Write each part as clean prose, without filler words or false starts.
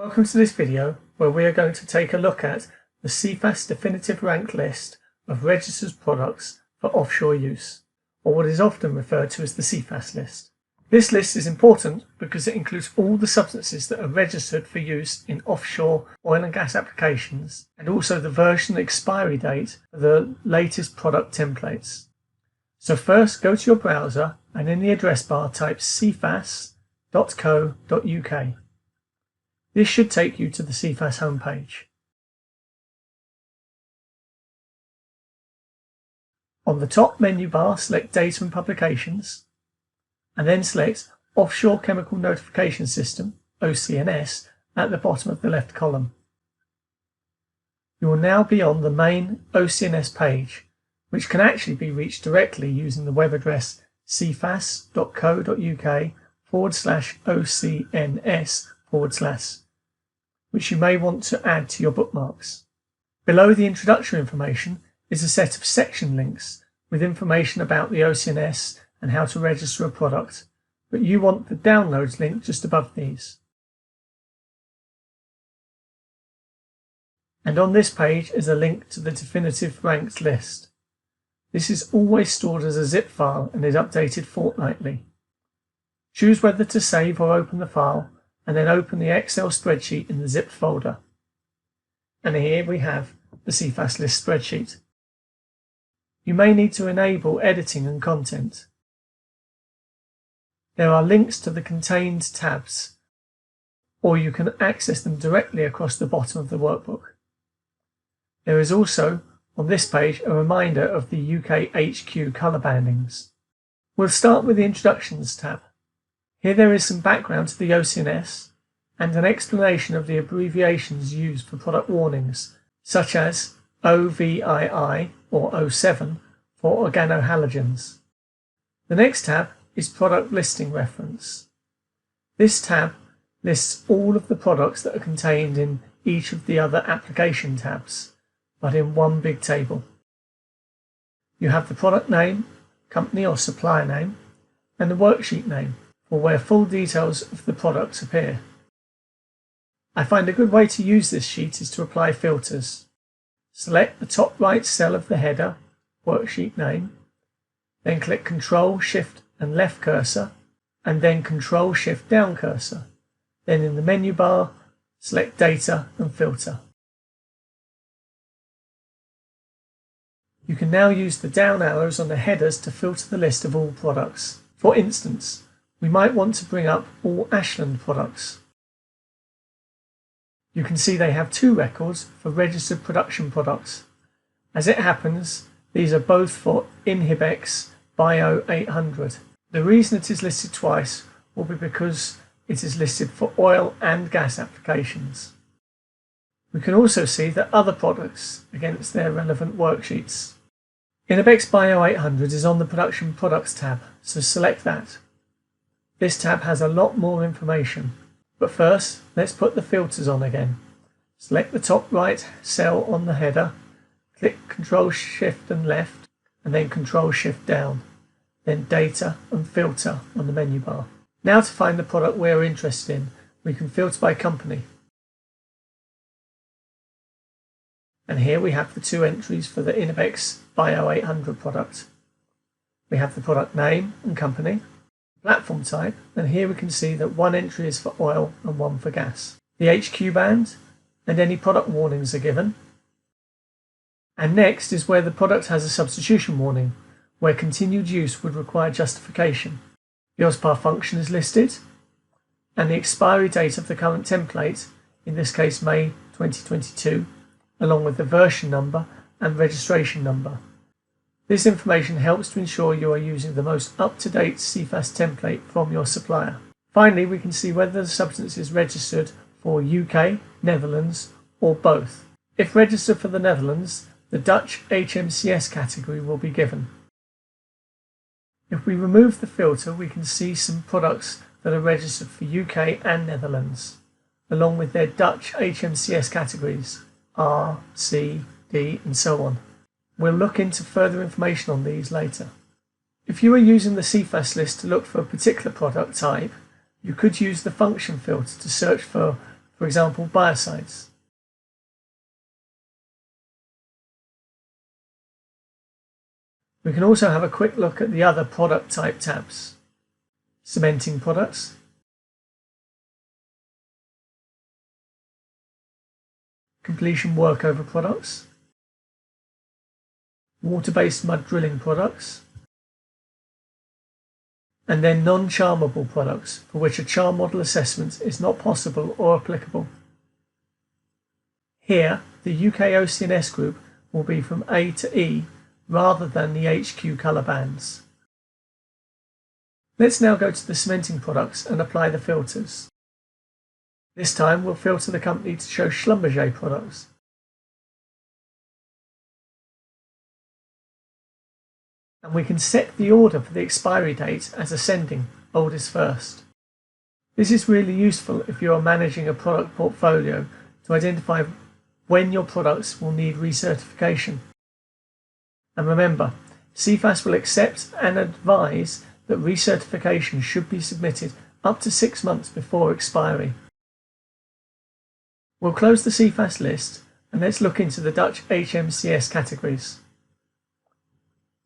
Welcome to this video where we are going to take a look at the Cefas definitive ranked list of registered products for offshore use, or what is often referred to as the Cefas list. This list is important because it includes all the substances that are registered for use in offshore oil and gas applications, and also the version expiry date for the latest product templates. So first go to your browser and in the address bar type cefas.co.uk. This should take you to the CFS homepage. On the top menu bar, select Data and Publications, and then select Offshore Chemical Notification System, OCNS, at the bottom of the left column. You will now be on the main OCNS page, which can actually be reached directly using the web address cefas.co.uk/OCNS/, which you may want to add to your bookmarks. Below the introductory information is a set of section links with information about the OCNS and how to register a product, but you want the downloads link just above these. And on this page is a link to the definitive ranked list. This is always stored as a zip file and is updated fortnightly. Choose whether to save or open the file, and then open the Excel spreadsheet in the zipped folder. And here we have the Cefas List spreadsheet. You may need to enable editing and content. There are links to the contained tabs, or you can access them directly across the bottom of the workbook. There is also, on this page, a reminder of the UK HQ colour bandings. We'll start with the Introductions tab. Here there is some background to the OCNS and an explanation of the abbreviations used for product warnings, such as OVII or 07 for organohalogens. The next tab is Product Listing Reference. This tab lists all of the products that are contained in each of the other application tabs, but in one big table. You have the product name, company or supplier name, and the worksheet name, or where full details of the products appear. I find a good way to use this sheet is to apply filters. Select the top right cell of the header, worksheet name, then click Ctrl, Shift and left cursor, and then Ctrl, Shift down cursor. Then in the menu bar, select Data and Filter. You can now use the down arrows on the headers to filter the list of all products. For instance, we might want to bring up all Ashland products. You can see they have two records for registered production products. As it happens, these are both for Inhibex Bio 800. The reason it is listed twice will be because it is listed for oil and gas applications. We can also see the other products against their relevant worksheets. Inhibex Bio 800 is on the Production Products tab, so select that. This tab has a lot more information, but first let's put the filters on again. Select the top right cell on the header, click Ctrl Shift and left, and then Ctrl Shift down, then Data and Filter on the menu bar. Now to find the product we are interested in, we can filter by company. And here we have the two entries for the Inhibex Bio 800 product. We have the product name and company, platform type, and here we can see that one entry is for oil and one for gas. The HQ band and any product warnings are given. And next is where the product has a substitution warning, where continued use would require justification. The OSPAR function is listed, and the expiry date of the current template, in this case May 2022, along with the version number and registration number. This information helps to ensure you are using the most up-to-date Cefas template from your supplier. Finally, we can see whether the substance is registered for UK, Netherlands, or both. If registered for the Netherlands, the Dutch HMCS category will be given. If we remove the filter, we can see some products that are registered for UK and Netherlands, along with their Dutch HMCS categories, R, C, D, and so on. We'll look into further information on these later. If you are using the Cefas list to look for a particular product type, you could use the function filter to search for for example biocides. We can also have a quick look at the other product type tabs. Cementing products, completion workover products, water-based mud drilling products, and then non-charmable products for which a charm model assessment is not possible or applicable. Here, the UK OCNS group will be from A to E rather than the HQ colour bands. Let's now go to the cementing products and apply the filters. This time we'll filter the company to show Schlumberger products. And we can set the order for the expiry date as ascending, oldest first. This is really useful if you are managing a product portfolio to identify when your products will need recertification. And remember, Cefas will accept and advise that recertification should be submitted up to 6 months before expiry. We'll close the Cefas list and let's look into the Dutch HMCS categories.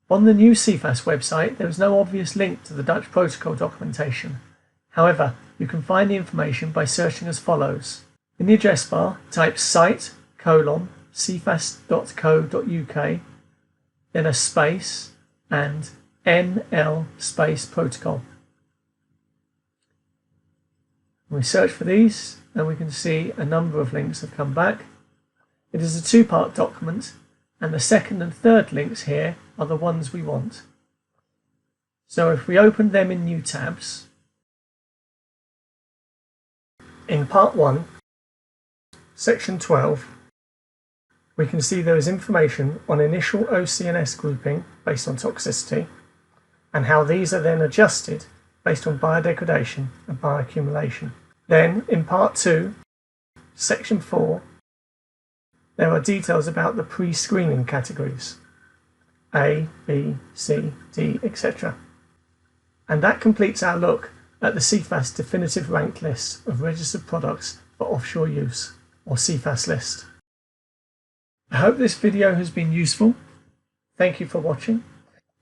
On the new Cefas website, there is no obvious link to the Dutch protocol documentation. However, you can find the information by searching as follows. In the address bar, type site:cefas.co.uk, then a space and NL space protocol. We search for these and we can see a number of links have come back. It is a two-part document and the second and third links here are the ones we want. So if we open them in new tabs, in part 1, section 12, we can see there is information on initial OCNS grouping based on toxicity and how these are then adjusted based on biodegradation and bioaccumulation. Then in part 2, section 4, there are details about the pre-screening categories A, B, C, D, etc. And that completes our look at the Cefas definitive ranked list of registered products for offshore use, or Cefas List. I hope this video has been useful. Thank you for watching.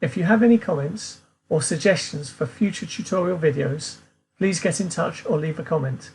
If you have any comments or suggestions for future tutorial videos, please get in touch or leave a comment.